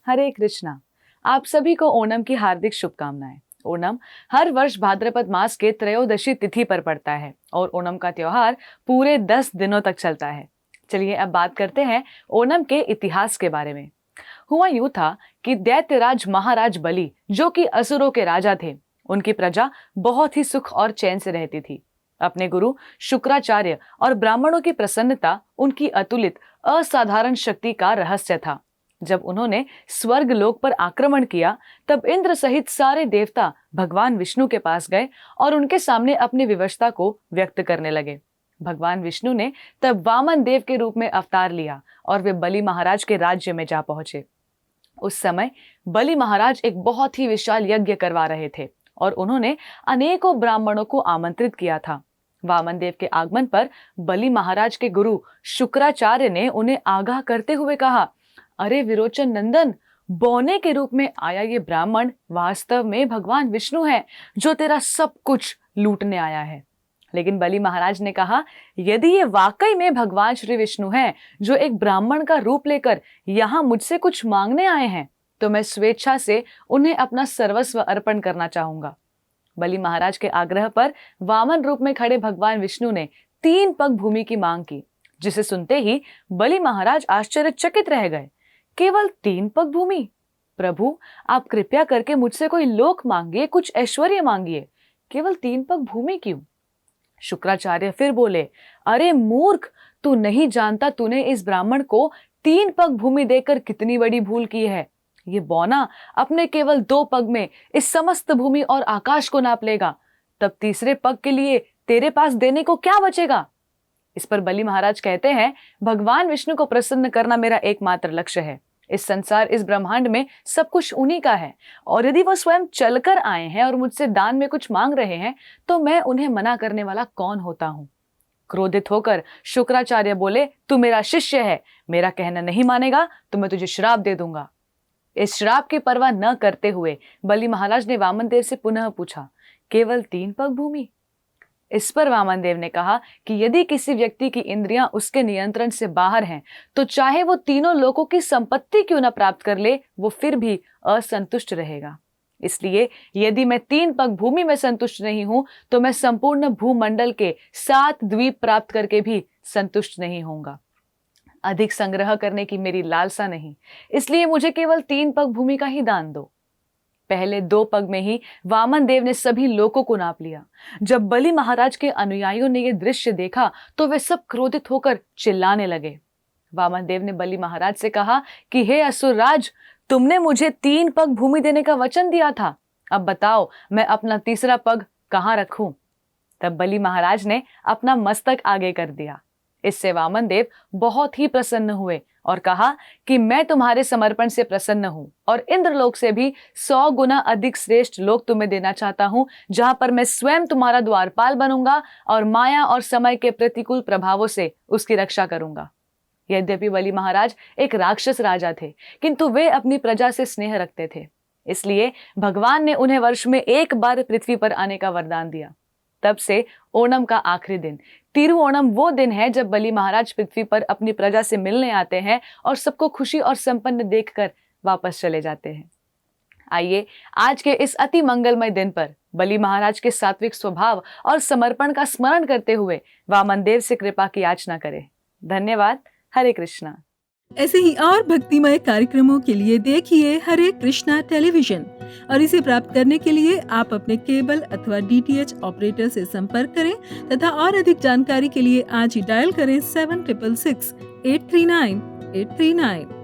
हरे कृष्णा। आप सभी को ओणम की हार्दिक शुभकामनाएं। ओणम हर वर्ष भाद्रपद मास के त्रयोदशी तिथि पर पड़ता है और ओणम का त्योहार पूरे 10 दिनों तक चलता है। चलिए अब बात करते हैं ओणम के इतिहास के बारे में। हुआ यूं था कि दैत्यराज महाराज बलि, जो कि असुरों के राजा थे, उनकी प्रजा बहुत ही सुख और चैन से रहती थी। अपने गुरु शुक्राचार्य और ब्राह्मणों की प्रसन्नता उनकी अतुलित असाधारण शक्ति का रहस्य था। जब उन्होंने स्वर्ग लोक पर आक्रमण किया, तब इंद्र सहित सारे देवता भगवान विष्णु के पास गए और उनके सामने अपनी विवशता को व्यक्त करने लगे। भगवान विष्णु ने तब वामन देव के रूप में अवतार लिया और वे बलि महाराज के राज्य में जा पहुंचे। उस समय बलि महाराज एक बहुत ही विशाल यज्ञ करवा रहे थे और उन्होंने अनेकों ब्राह्मणों को आमंत्रित किया था। वामन देव के आगमन पर बलि महाराज के गुरु शुक्राचार्य ने उन्हें आगाह करते हुए कहा, अरे विरोचन नंदन, बौने के रूप में आया ये ब्राह्मण वास्तव में भगवान विष्णु है, जो तेरा सब कुछ लूटने आया है। लेकिन बलि महाराज ने कहा, यदि ये वाकई में भगवान श्री विष्णु हैं, जो एक ब्राह्मण का रूप लेकर यहाँ मुझसे कुछ मांगने आए हैं, तो मैं स्वेच्छा से उन्हें अपना सर्वस्व अर्पण करना चाहूंगा। बलि महाराज के आग्रह पर वामन रूप में खड़े भगवान विष्णु ने 3 पग भूमि की मांग की, जिसे सुनते ही बलि महाराज आश्चर्यचकित रह गए। केवल 3 पग भूमि? प्रभु, आप कृपया करके मुझसे कोई लोक मांगिए, कुछ ऐश्वर्य मांगिए, केवल 3 पग भूमि क्यों? शुक्राचार्य फिर बोले, अरे मूर्ख, तू नहीं जानता तूने इस ब्राह्मण को 3 पग भूमि देकर कितनी बड़ी भूल की है। ये बौना अपने केवल 2 पग में इस समस्त भूमि और आकाश को नाप लेगा, तब तीसरे पग के लिए तेरे पास देने को क्या बचेगा? इस पर बलि महाराज कहते हैं, भगवान विष्णु को प्रसन्न करना मेरा एकमात्र लक्ष्य है। इस संसार, इस ब्रह्मांड में सब कुछ उन्हीं का है, और यदि वो स्वयं चलकर आए हैं और मुझसे दान में कुछ मांग रहे हैं, तो मैं उन्हें मना करने वाला कौन होता हूं? क्रोधित होकर शुक्राचार्य बोले, तू मेरा शिष्य है, मेरा कहना नहीं मानेगा तो मैं तुझे श्राप दे दूंगा। इस श्राप की परवाह न करते हुए बलि महाराज ने वामन देव से पुनः पूछा, केवल 3 पग भूमि? इस पर वामन देव ने कहा कि यदि किसी व्यक्ति की इंद्रियां उसके नियंत्रण से बाहर हैं, तो चाहे वो तीनों लोकों की संपत्ति क्यों न प्राप्त कर ले, वो फिर भी असंतुष्ट रहेगा। इसलिए यदि मैं 3 पग भूमि में संतुष्ट नहीं हूं, तो मैं संपूर्ण भूमंडल के 7 द्वीप प्राप्त करके भी संतुष्ट नहीं होऊंगा। अधिक संग्रह करने की मेरी लालसा नहीं, इसलिए मुझे केवल 3 पग भूमि का ही दान दो। पहले 2 पग में ही वामन देव ने सभी लोकों को नाप लिया। जब बलि महाराज के अनुयायियों ने यह दृश्य देखा, तो वे सब क्रोधित होकर चिल्लाने लगे। वामन देव ने बलि महाराज से कहा कि हे असुरराज, तुमने मुझे 3 पग भूमि देने का वचन दिया था, अब बताओ मैं अपना तीसरा पग कहाँ रखूं? तब बलि महाराज ने अपना मस्तक आगे कर दिया। इससे वामन देव बहुत ही प्रसन्न हुए और कहा कि मैं तुम्हारे समर्पण से प्रसन्न हूं और इंद्रलोक से भी 100 गुना अधिक श्रेष्ठ लोक तुम्हें देना चाहता हूं, जहां पर मैं स्वयं तुम्हारा द्वारपाल बनूंगा और माया और समय के प्रतिकूल प्रभावों से उसकी रक्षा करूंगा। यद्यपि बलि महाराज एक राक्षस राजा थे, किंतु वे अपनी प्रजा से स्नेह रखते थे, इसलिए भगवान ने उन्हें वर्ष में 1 बार पृथ्वी पर आने का वरदान दिया। तब से ओणम का आखिरी दिन तिरुओणम वो दिन है जब बलि महाराज पृथ्वी पर अपनी प्रजा से मिलने आते हैं और सबको खुशी और संपन्न देखकर वापस चले जाते हैं। आइए आज के इस अति मंगलमय दिन पर बलि महाराज के सात्विक स्वभाव और समर्पण का स्मरण करते हुए वामन देव से कृपा की याचना करें। धन्यवाद। हरे कृष्णा। ऐसे ही और भक्तिमय कार्यक्रमों के लिए देखिए हरे कृष्णा टेलीविजन, और इसे प्राप्त करने के लिए आप अपने केबल अथवा DTH ऑपरेटर से संपर्क करें तथा और अधिक जानकारी के लिए आज ही डायल करें 7666 839 839।